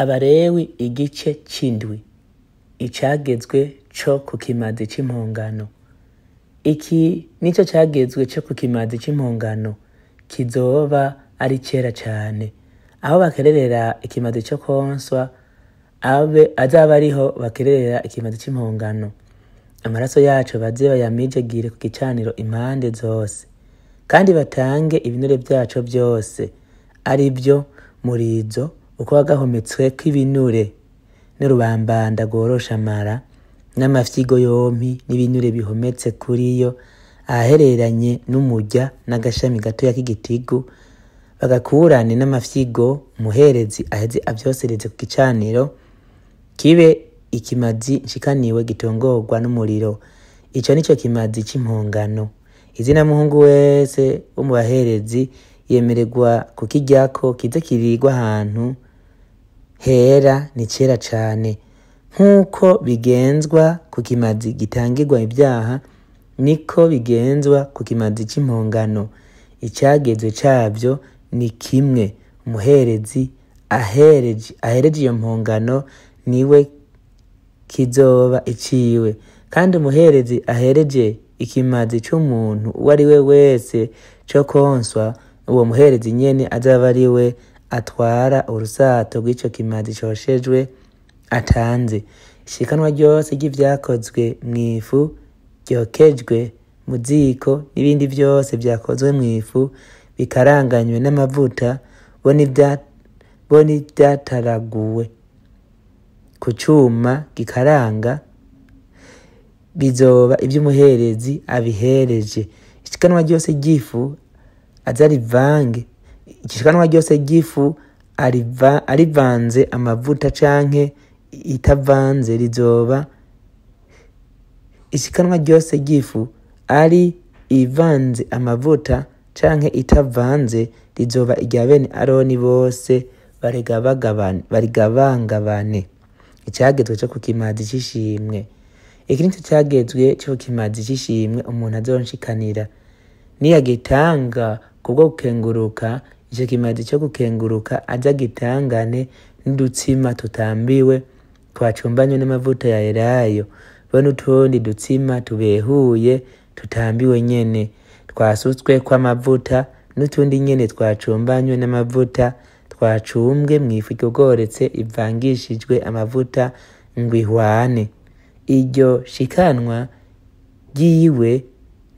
Abalewi igice c'indwi. Icagezwe co ku kimazi c'impongano. Iki nico cagezwe co ku kimazi c'impongano kizoba ari kera cane, aho bakererera ikimazi co kwonswa azaba ariho bakererera ikimazi c'impongano. Amaraso yaco baze bayamijagire ku gicaniro impande zose, kandi batange ibinure vyaco vyose, ari vyo murizo uko wagahometsweko ibinure n'urubambanda rworosha amara n'amafyigo yompi n'ibinure bihometse kuriyo ahahereranye n'umurya n'agashami gatoya k'igitigu, bagakurane n'amafyigo umuherezi aheze avyosereze ku gicaniro, kibe ikimazi nshikaniwe gitongorwa n'umuriro. Ico nico kimazi c'impongano. Izina muhungu wese wo mu baherezi yemererwa kukiryako kize kirirwa ahantu hera ni kera cane. Nk'uko bigenzwa ku kimazi gitangirwa ibyaha, niko bigenzwa ku kimazi c'impongano. Icagezwe cavyo ni kimwe. Umuherezi ahereje iyo mpongano niwe kizoba iciwe, kandi umuherezi ahereje ikimazi c'umuntu uwo ari we wese co kwonswa, uwo muherezi nyene azaba ari we atwara urusato rw'ico kimazi coshejwe atanze. Ishikanwa ryose ry'ivyakozwe mw'ifu ryokejwe mu ziko n'ibindi vyose vyakozwe mw'ifu bikaranganywe n'amavuta bo n'ivyataraguwe ku cuma gikaranga, bizoba ivy'umuherezi abihereje. Ishikanwa ryose ry'ifu azarivange. Ishikanwa ryose ry'ifu arivanze amavuta canke itavanze rizoba ishikanwa ryose ry'ifu ari ivanze amavuta canke itavanze rizoba irya bene Aroni bose barigabangabane. Icagezwe co ku kimazi c'ishimwe. Iki nico cagezwe co ku kimazi c'ishimwe umuntu azonshikanira niyagitanga kubwo gukenguruka. Ico kimazi co gukenguruka aza gitangane n'udutsima tutambiwe twacumbanywe n'amavuta ya elayo, bo n'utundi dutsima tubehuye tutambiwe nyene twasutsweko amavuta, n'utundi nyene twacumbanywe n'amavuta twacumbwe mw'ifu igogoretse ivangishijwe amavuta ngo ihwane. Iryo shikanwa ryiwe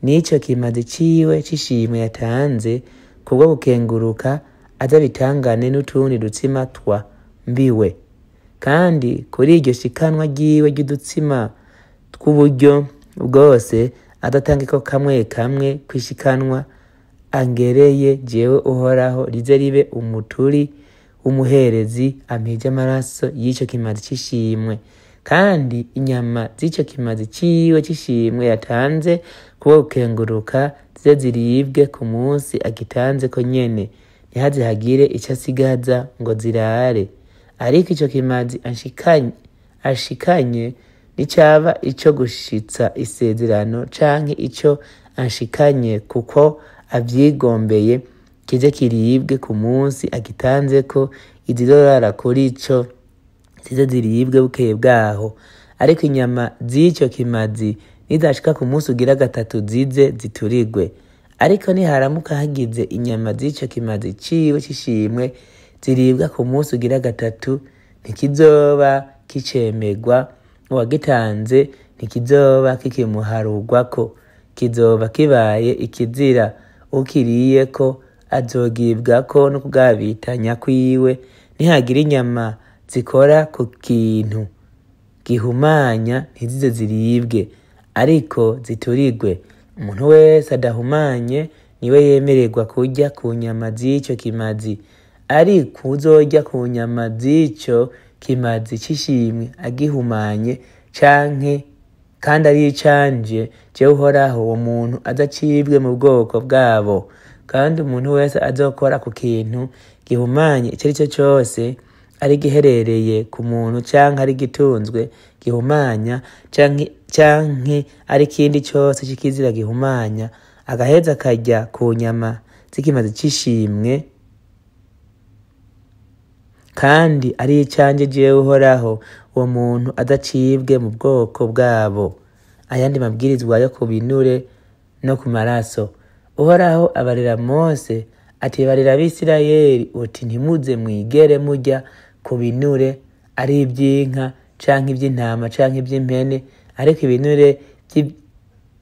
n'ico kimazi ciwe c'ishimwe yatanze kubwo gukenguruka aza bitangane n'utundi dutsima twambiwe. Kandi kuri iryo shikanwa ryiwe ry'udutsima tw'uburyo bwose adatangeko kamwe kamwe kw'ishikanwa angereye jewe uhoraho rize ribe umuturi w'umuherezi ampije amaraso y'ico kimazi c'ishimwe. Kandi inyama z'ico kimazi ciwe c'ishimwe yatanze kubwo gukenguruka zize ziribwe ku munsi agitanzeko nyene, ntihaze hagire ico asigaza ngo zirare. Ariko ico kimazi ashikanye nicaba ico gushitsa isezerano canke ico ashikanye kuko avyigombeye, kize kiribwe ku munsi agitanzeko. Izizorara kuri ico zize ziribwe bukeye bwaho. Ariko inyama z'ico kimazi nizashika ku munsi ugira gatatu zize ziturigwe. Ariko niharamuka hagize inyama z'ico kimazi ciwe c'ishimwe ziribwa ku munsi ugira gatatu, ntikizoba kicemerwa, uwagitanze ntikizoba kikimuharugwako, kizoba kibaye ikizira. Ukiriyeko azogibwako no kugabitanya kwiwe. Nihagira inyama zikora ku kintu gihumanya ntizize ziribwe, ariko ziturigwe. Umuntu wese adahumanye niwe yemererwa kurya ku nyama z'ico kimazi. Ariko uzorya ku nyama z'ico kimazi c'ishimwe agihumanye canke kandi ari icanje, jewe uhoraho uwo muntu azacibwe mu bwoko bwabo. Kandi umuntu wese azokora ku kintu gihumanye ico arico cose, ari giherereye ku muntu canke ari gitunzwe gihumanya canke ari kindi cose c'ikizira gihumanya, agaheza akarya ku nyama z'ikimazi c'ishimwe, kandi ari icanje jewe Uhoraho, uwo muntu adacibwe mu bwoko bwabo. Ayandi mabwirizwa yo ku binure no ku maraso. Uhoraho abarira Mose ati barira Abisirayeli uti ntimuze mwigere murya ku binure ari iby'inka canke iby'intama canke iby'impene, ariko ibinure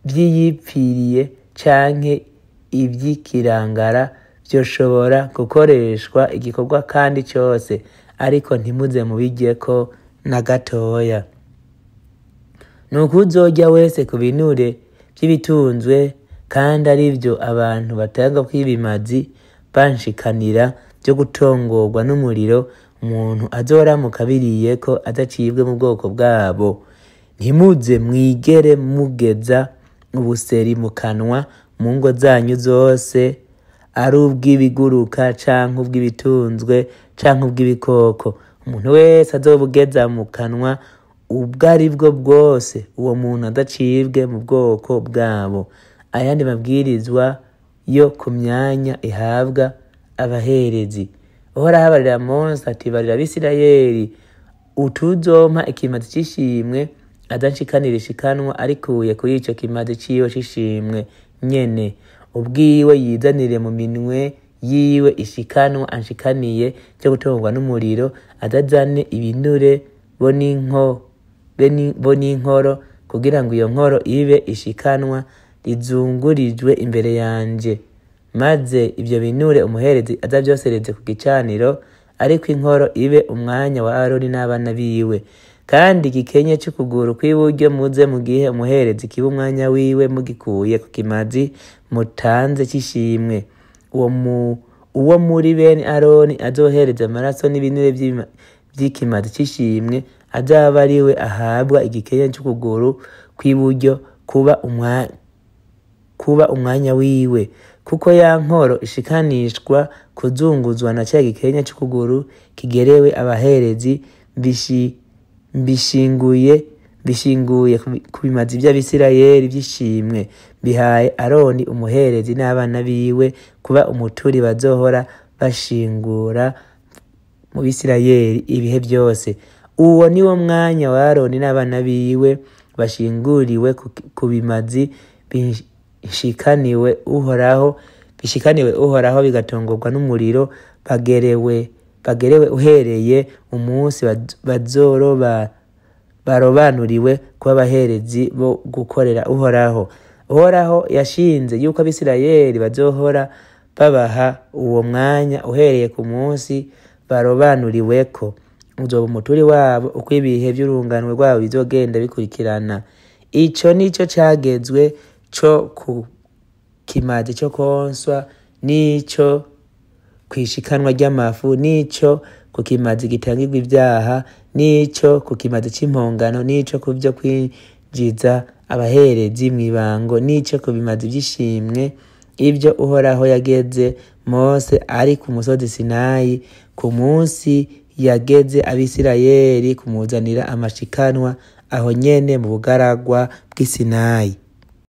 vy'iyipfiriye canke ivy'ikirangara vyoshobora gukoreshwa igikorwa kandi cyose, ariko ntimuze mubiryeko na gatoya. Nuko uzorya wese ku binure vy'ibitunzwe kandi ari vyo abantu batanga kw'ibimazi banshikanira byo gutongorwa n'umuriro, umuntu azoramuka abiriyeko adacibwe mu bwoko bwabo. Ntimuze mwigere mugeza ubuseri mu kanwa mu ngo zanyu zose, ari ubw'ibiguruka canke ubw'ibitunzwe canke ubw'ibikoko. Umuntu wese azobugeza mu kanwa ubwo ari bwo bwose, uwo muntu adacibwe mu bwoko bwabo. Ayandi mabwirizwa yo ku myanya ihabwa abaherezi. Uhoraho abarira Mose ati barira Abisirayeli utuzompa ikimazi c'ishimwe adanshikanira ishikanwa arikuye kuri ico kimazi ciwe c'ishimwe nyene, ubwiwe yizanire mu minwe yiwe ishikanwa anshikaniye cyo gutongwa n'umuriro, adazane ibinure bo n'inkoro kugira ngo iyo nkoro ibe ishikanwa rizungurijwe imbere yanje. Maze ivyo binure umuherezi azavyosereze ku gicaniro, ariko inkoro ibe umwanya wa Aroni n'abana biwe. Kandi igikenye c'ukuguru kw'iburyo muze mu gihe umuherezi kiba umwanya wiwe mugikuye ku kimazi mutanze c'ishimwe. Uwo muri bene Aroni azohereza amaraso n'ibinure vy'ikimazi c'ishimwe azaba ariwe ahabwa igikenye c'ukuguru kw'iburyo kuba umwanya wiwe, kuko ya nkoro ishikanishwa kuzunguzwa na ca gikenya c'ukuguru kigerewe abaherezi bishinguye ku bimazi vy'Abisirayeli vy'ishimwe, bihaye Aroni umuherezi n'abana biwe kuba umuturi bazohora bashingura mu Bisirayeli ibihe byose. Uwo ni wo mwanya wa Aroni n'abana biwe bashinguriwe ku bimazi bishikaniwe Uhoraho bigatongorwa n'umuriro, bagerewe uhereye umunsi barobanuriwe kuba abaherezi bo gukorera Uhoraho. Uhoraho yashinze yuko Abisirayeli bazohora babaha uwo mwanya uhereye ku munsi barobanuriweko. Uzoba umuturi wabo uko ibihe vy'urunganwe rwabo bizogenda bikurikirana. Ico nico cagezwe co ku kimazi co konswa, nico kwishikanwa ry'amafu, nico ku kimazi gitangirwa ivyaha, nico ku kimazi c'impongano, nico ku vyo kwinjiza abaherezi mw'ibango, nico ku bimazi vy'ishimwe. Ivyo Uhoraho yageze Mose ari ku musozi Sinayi ku munsi yageze Abisirayeli kumuzanira amashikanwa aho nyene mu bugaragwa bw'Isinayi.